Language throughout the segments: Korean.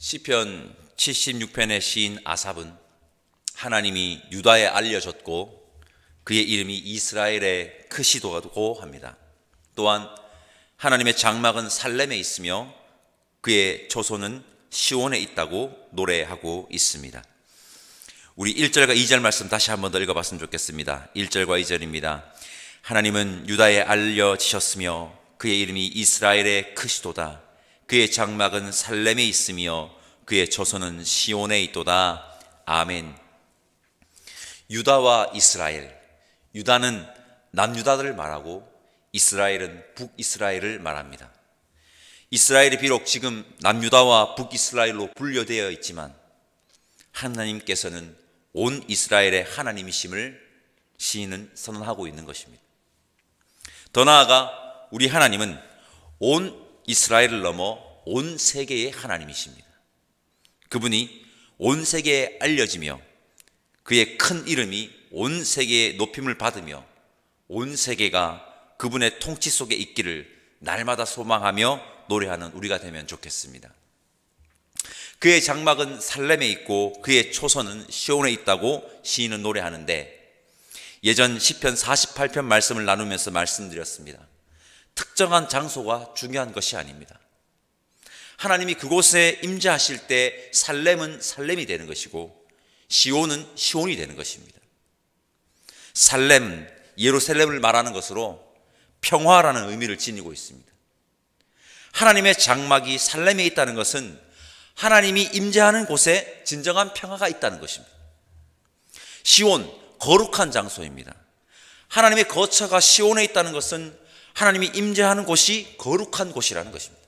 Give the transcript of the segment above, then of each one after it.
시편 76편의 시인 아삽은 하나님이 유다에 알려졌고 그의 이름이 이스라엘의 크시도라고 합니다. 또한 하나님의 장막은 살렘에 있으며 그의 초소는 시온에 있다고 노래하고 있습니다. 우리 1절과 2절 말씀 다시 한번 더 읽어봤으면 좋겠습니다. 1절과 2절입니다. 하나님은 유다에 알려지셨으며 그의 이름이 이스라엘의 크시도다. 그의 장막은 살렘에 있으며 그의 초소는 시온에 있도다. 아멘. 유다와 이스라엘, 유다는 남유다를 말하고 이스라엘은 북이스라엘을 말합니다. 이스라엘이 비록 지금 남유다와 북이스라엘로 분류되어 있지만 하나님께서는 온 이스라엘의 하나님이심을 시인은 선언하고 있는 것입니다. 더 나아가 우리 하나님은 온 이스라엘을 넘어 온 세계의 하나님이십니다. 그분이 온 세계에 알려지며 그의 큰 이름이 온 세계에 높임을 받으며 온 세계가 그분의 통치 속에 있기를 날마다 소망하며 노래하는 우리가 되면 좋겠습니다. 그의 장막은 살렘에 있고 그의 초소는 시온에 있다고 시인은 노래하는데, 예전 시편 48편 말씀을 나누면서 말씀드렸습니다. 특정한 장소가 중요한 것이 아닙니다. 하나님이 그곳에 임재하실 때 살렘은 살렘이 되는 것이고 시온은 시온이 되는 것입니다. 살렘, 예루살렘을 말하는 것으로 평화라는 의미를 지니고 있습니다. 하나님의 장막이 살렘에 있다는 것은 하나님이 임재하는 곳에 진정한 평화가 있다는 것입니다. 시온, 거룩한 장소입니다. 하나님의 거처가 시온에 있다는 것은 하나님이 임재하는 곳이 거룩한 곳이라는 것입니다.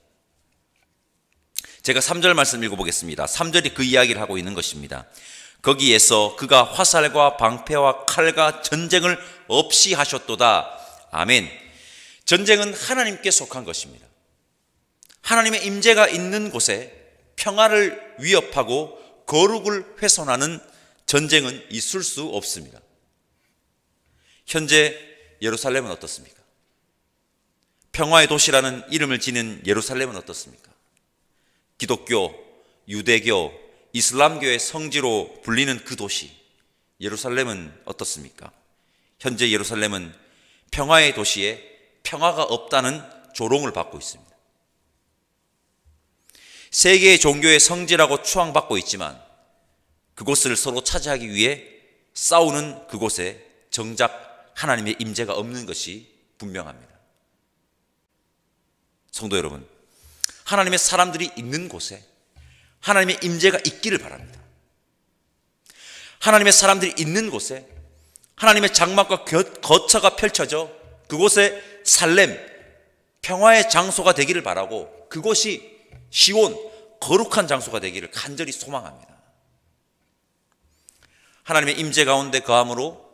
제가 3절 말씀 읽어보겠습니다. 3절이 그 이야기를 하고 있는 것입니다. 거기에서 그가 화살과 방패와 칼과 전쟁을 없이 하셨도다. 아멘. 전쟁은 하나님께 속한 것입니다. 하나님의 임재가 있는 곳에 평화를 위협하고 거룩을 훼손하는 전쟁은 있을 수 없습니다. 현재 예루살렘은 어떻습니까? 평화의 도시라는 이름을 지닌 예루살렘은 어떻습니까? 기독교, 유대교, 이슬람교의 성지로 불리는 그 도시 예루살렘은 어떻습니까? 현재 예루살렘은 평화의 도시에 평화가 없다는 조롱을 받고 있습니다. 세계의 종교의 성지라고 추앙받고 있지만 그곳을 서로 차지하기 위해 싸우는 그곳에 정작 하나님의 임재가 없는 것이 분명합니다. 성도 여러분, 하나님의 사람들이 있는 곳에 하나님의 임재가 있기를 바랍니다. 하나님의 사람들이 있는 곳에 하나님의 장막과 거처가 펼쳐져 그곳에 살렘, 평화의 장소가 되기를 바라고 그곳이 시온, 거룩한 장소가 되기를 간절히 소망합니다. 하나님의 임재 가운데 거함으로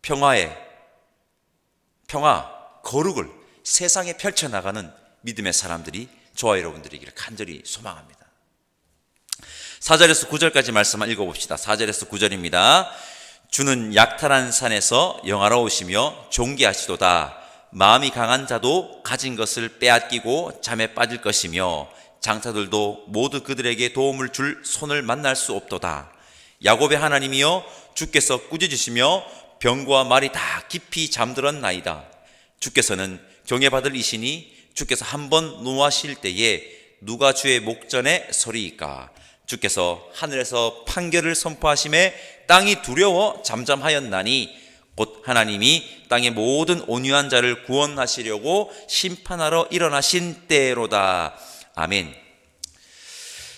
평화, 거룩을 세상에 펼쳐나가는 믿음의 사람들이 저와 여러분들이기를 간절히 소망합니다. 4절에서 9절까지 말씀을 읽어봅시다. 4절에서 9절입니다. 주는 약탈한 산에서 영화로우시며 존귀하시도다. 마음이 강한 자도 가진 것을 빼앗기고 잠에 빠질 것이며 장사들도 모두 그들에게 도움을 줄 손을 만날 수 없도다. 야곱의 하나님이여, 주께서 꾸짖으시며 병과 말이 다 깊이 잠들었나이다. 주께서는 경외받을 이시니 주께서 한번 노하실 때에 누가 주의 목전에 서리이까. 주께서 하늘에서 판결을 선포하심에 땅이 두려워 잠잠하였나니 곧 하나님이 땅의 모든 온유한 자를 구원하시려고 심판하러 일어나신 때로다. 아멘.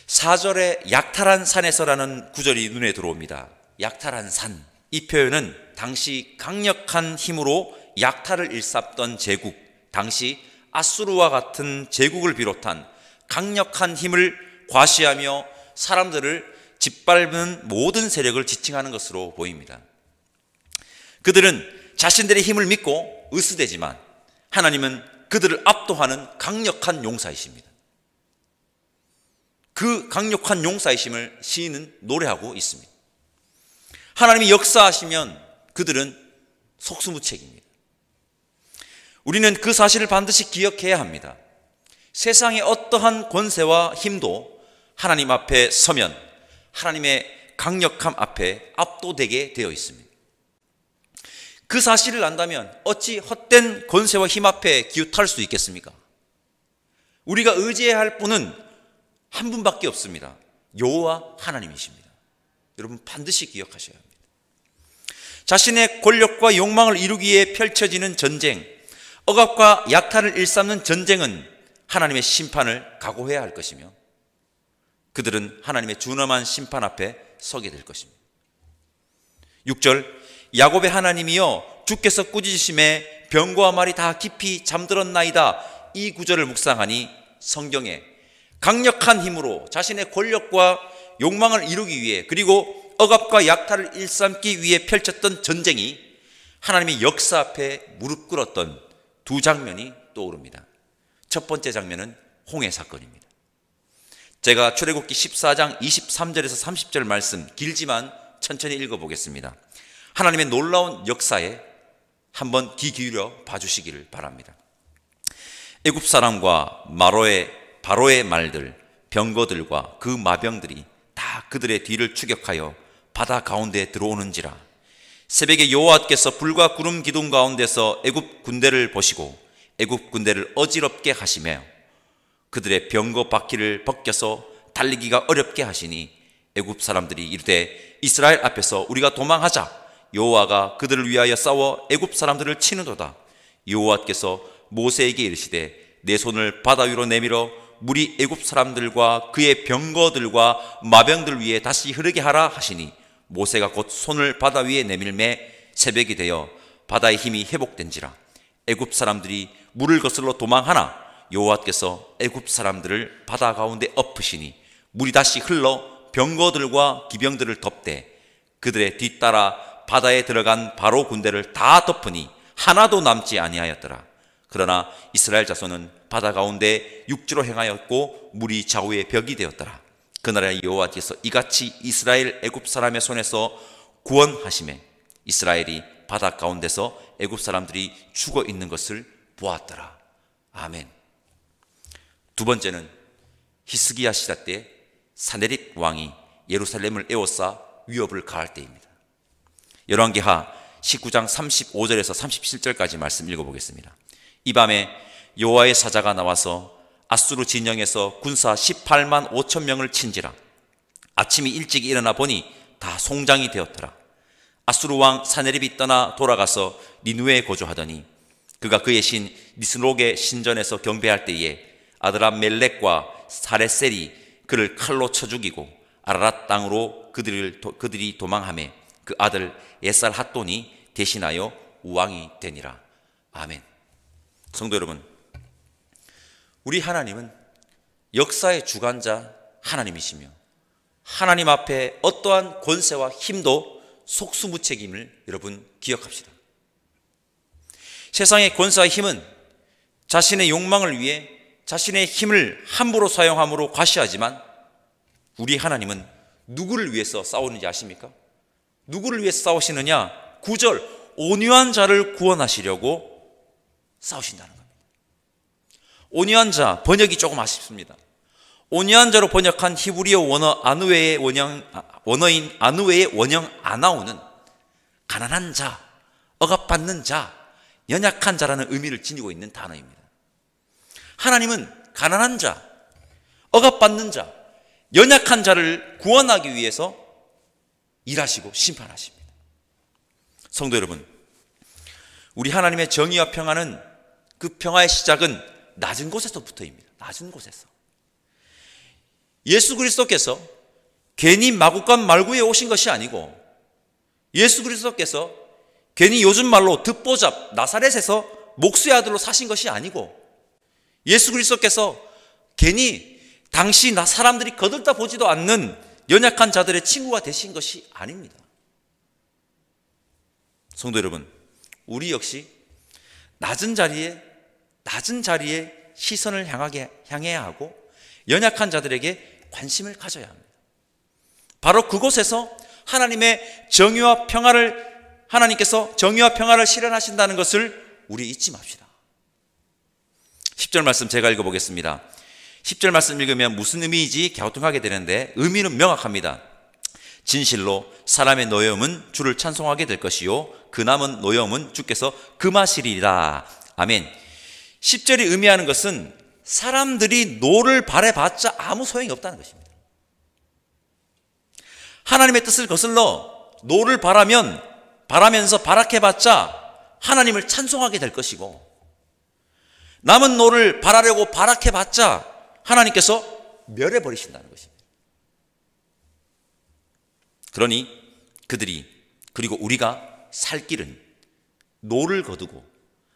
4절에 약탈한 산에서라는 구절이 눈에 들어옵니다. 약탈한 산, 이 표현은 당시 강력한 힘으로 약탈을 일삼던 제국, 당시 아수르와 같은 제국을 비롯한 강력한 힘을 과시하며 사람들을 짓밟는 모든 세력을 지칭하는 것으로 보입니다. 그들은 자신들의 힘을 믿고 으스대지만 하나님은 그들을 압도하는 강력한 용사이십니다. 그 강력한 용사이심을 시인은 노래하고 있습니다. 하나님이 역사하시면 그들은 속수무책입니다. 우리는 그 사실을 반드시 기억해야 합니다. 세상의 어떠한 권세와 힘도 하나님 앞에 서면 하나님의 강력함 앞에 압도되게 되어 있습니다. 그 사실을 안다면 어찌 헛된 권세와 힘 앞에 기웃할 수 있겠습니까? 우리가 의지해야 할 분은 한 분밖에 없습니다. 여호와 하나님이십니다. 여러분 반드시 기억하셔야 합니다. 자신의 권력과 욕망을 이루기 위해 펼쳐지는 전쟁, 억압과 약탈을 일삼는 전쟁은 하나님의 심판을 각오해야 할 것이며 그들은 하나님의 준엄한 심판 앞에 서게 될 것입니다. 6절, 야곱의 하나님이여 주께서 꾸짖으심에 병과 말이 다 깊이 잠들었나이다. 이 구절을 묵상하니 성경에 강력한 힘으로 자신의 권력과 욕망을 이루기 위해 그리고 억압과 약탈을 일삼기 위해 펼쳤던 전쟁이 하나님의 역사 앞에 무릎 꿇었던 두 장면이 떠오릅니다. 첫 번째 장면은 홍해 사건입니다. 제가 출애굽기 14장 23절에서 30절 말씀 길지만 천천히 읽어보겠습니다. 하나님의 놀라운 역사에 한번 귀 기울여 봐주시기를 바랍니다. 애굽 사람과 바로의 말들, 병거들과 그 마병들이 다 그들의 뒤를 추격하여 바다 가운데 들어오는지라. 새벽에 여호와께서 불과 구름 기둥 가운데서 애굽 군대를 보시고 애굽 군대를 어지럽게 하시며 그들의 병거 바퀴를 벗겨서 달리기가 어렵게 하시니 애굽 사람들이 이르되 이스라엘 앞에서 우리가 도망하자. 여호와가 그들을 위하여 싸워 애굽 사람들을 치는도다. 여호와께서 모세에게 이르시되 내 손을 바다 위로 내밀어 물이 애굽 사람들과 그의 병거들과 마병들 위에 다시 흐르게 하라 하시니 모세가 곧 손을 바다 위에 내밀매 새벽이 되어 바다의 힘이 회복된지라. 애굽 사람들이 물을 거슬러 도망하나 여호와께서 애굽 사람들을 바다 가운데 엎으시니 물이 다시 흘러 병거들과 기병들을 덮되 그들의 뒤따라 바다에 들어간 바로 군대를 다 덮으니 하나도 남지 아니하였더라. 그러나 이스라엘 자손은 바다 가운데 육지로 행하였고 물이 좌우의 벽이 되었더라. 그날에 여호와께서 이같이 이스라엘 애굽 사람의 손에서 구원하시매 이스라엘이 바다 가운데서 애굽 사람들이 죽어 있는 것을 보았더라. 아멘. 두 번째는 히스기야 시대 때 사네립 왕이 예루살렘을 에워싸 위협을 가할 때입니다. 열왕기하 19장 35절에서 37절까지 말씀 읽어보겠습니다. 이 밤에 여호와의 사자가 나와서 아수르 진영에서 군사 18만 5천 명을 친지라. 아침이 일찍 일어나 보니 다 송장이 되었더라. 아수르 왕 사네립이 떠나 돌아가서 니누에 거주하더니 그가 그의 신 니스록의 신전에서 경배할 때에 아드람멜렉과 사레셀이 그를 칼로 쳐 죽이고 아라랏 땅으로 그들이 도망하매 그 아들 에살 핫돈이 대신하여 왕이 되니라. 아멘. 성도 여러분, 우리 하나님은 역사의 주관자 하나님이시며 하나님 앞에 어떠한 권세와 힘도 속수무책임을 여러분 기억합시다. 세상의 권세와 힘은 자신의 욕망을 위해 자신의 힘을 함부로 사용함으로 과시하지만 우리 하나님은 누구를 위해서 싸우는지 아십니까? 누구를 위해서 싸우시느냐? 9절, 온유한 자를 구원하시려고 싸우신다는 겁니다. 온유한 자, 번역이 조금 아쉽습니다. 온유한 자로 번역한 히브리어 원어인 아누웨의 원형 아나우는 가난한 자, 억압받는 자, 연약한 자라는 의미를 지니고 있는 단어입니다. 하나님은 가난한 자, 억압받는 자, 연약한 자를 구원하기 위해서 일하시고 심판하십니다. 성도 여러분, 우리 하나님의 정의와 평화는 그 평화의 시작은 낮은 곳에서부터입니다. 낮은 곳에서. 예수 그리스도께서 괜히 마구간 말구에 오신 것이 아니고 예수 그리스도께서 괜히 요즘 말로 듣보잡 나사렛에서 목수의 아들로 사신 것이 아니고 예수 그리스도께서 괜히 당시 사람들이 거들떠 보지도 않는 연약한 자들의 친구가 되신 것이 아닙니다. 성도 여러분, 우리 역시 낮은 자리에 시선을 향해야 하고 연약한 자들에게 관심을 가져야 합니다. 바로 그곳에서 하나님께서 정의와 평화를 실현하신다는 것을 우리 잊지 맙시다. 10절 말씀 제가 읽어보겠습니다. 10절 말씀 읽으면 무슨 의미인지 갸우뚱하게 되는데 의미는 명확합니다. 진실로 사람의 노염은 주를 찬송하게 될 것이요 그 남은 노염은 주께서 금하시리라. 아멘. 10절이 의미하는 것은 사람들이 노를 바라봤자 아무 소용이 없다는 것입니다. 하나님의 뜻을 거슬러 노를 바라면서 바락해봤자 하나님을 찬송하게 될 것이고, 남은 노를 바라려고 바락해봤자 하나님께서 멸해버리신다는 것입니다. 그러니 그들이, 그리고 우리가 살 길은 노를 거두고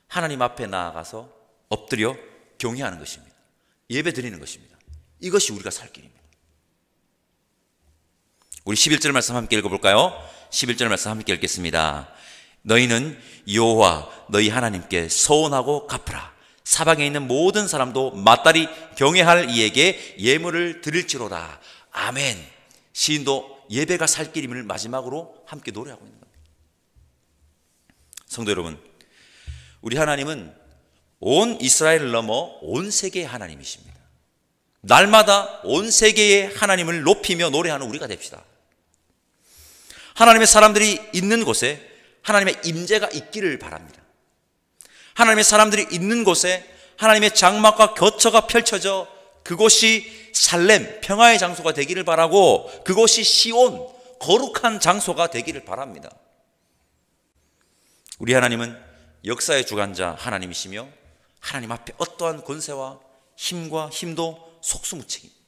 하나님 앞에 나아가서 엎드려 경외하는 것입니다. 예배 드리는 것입니다. 이것이 우리가 살 길입니다. 우리 11절 말씀 함께 읽어볼까요? 11절 말씀 함께 읽겠습니다. 너희는 여호와 너희 하나님께 서원하고 갚으라. 사방에 있는 모든 사람도 마땅히 경외할 이에게 예물을 드릴지로다. 아멘. 시인도 예배가 살 길임을 마지막으로 함께 노래하고 있는 겁니다. 성도 여러분, 우리 하나님은 온 이스라엘을 넘어 온 세계의 하나님이십니다. 날마다 온 세계의 하나님을 높이며 노래하는 우리가 됩시다. 하나님의 사람들이 있는 곳에 하나님의 임재가 있기를 바랍니다. 하나님의 사람들이 있는 곳에 하나님의 장막과 교처가 펼쳐져 그곳이 살렘, 평화의 장소가 되기를 바라고, 그곳이 시온, 거룩한 장소가 되기를 바랍니다. 우리 하나님은 역사의 주관자 하나님이시며 하나님 앞에 어떠한 권세와 힘과 힘도 속수무책입니다.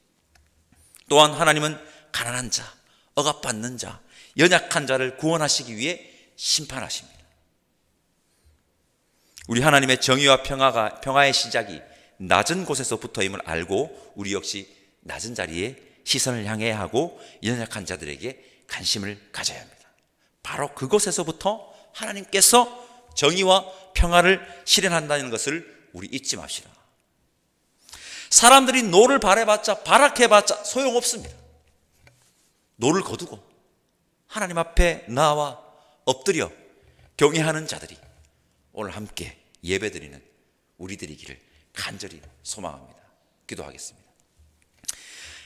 또한 하나님은 가난한 자, 억압받는 자, 연약한 자를 구원하시기 위해 심판하십니다. 우리 하나님의 정의와 평화의 시작이 낮은 곳에서부터임을 알고 우리 역시 낮은 자리에 시선을 향해야 하고 연약한 자들에게 관심을 가져야 합니다. 바로 그곳에서부터 하나님께서 정의와 평화를 실현한다는 것을 우리 잊지 맙시다. 사람들이 노를 바라봤자 바락해봤자 소용없습니다. 노를 거두고 하나님 앞에 나와 엎드려 경외하는 자들이 오늘 함께 예배드리는 우리들이기를 간절히 소망합니다. 기도하겠습니다.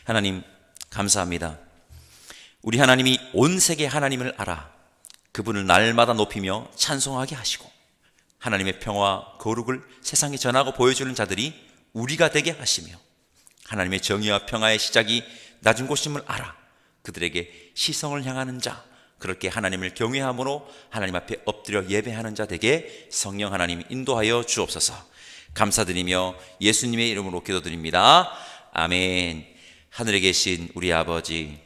하나님 감사합니다. 우리 하나님이 온 세계 하나님을 알아 그분을 날마다 높이며 찬송하게 하시고 하나님의 평화와 거룩을 세상에 전하고 보여주는 자들이 우리가 되게 하시며 하나님의 정의와 평화의 시작이 낮은 곳임을 알아 그들에게 시성을 향하는 자, 그렇게 하나님을 경외함으로 하나님 앞에 엎드려 예배하는 자 되게 성령 하나님 인도하여 주옵소서. 감사드리며 예수님의 이름으로 기도드립니다. 아멘. 하늘에 계신 우리 아버지,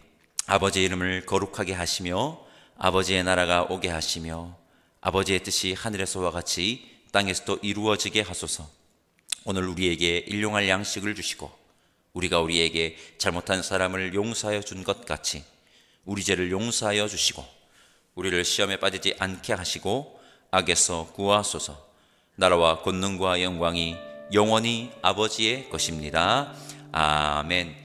아버지의 이름을 거룩하게 하시며 아버지의 나라가 오게 하시며 아버지의 뜻이 하늘에서와 같이 땅에서도 이루어지게 하소서. 오늘 우리에게 일용할 양식을 주시고 우리가 우리에게 잘못한 사람을 용서하여 준 것 같이 우리 죄를 용서하여 주시고 우리를 시험에 빠지지 않게 하시고 악에서 구하소서. 나라와 권능과 영광이 영원히 아버지의 것입니다. 아멘.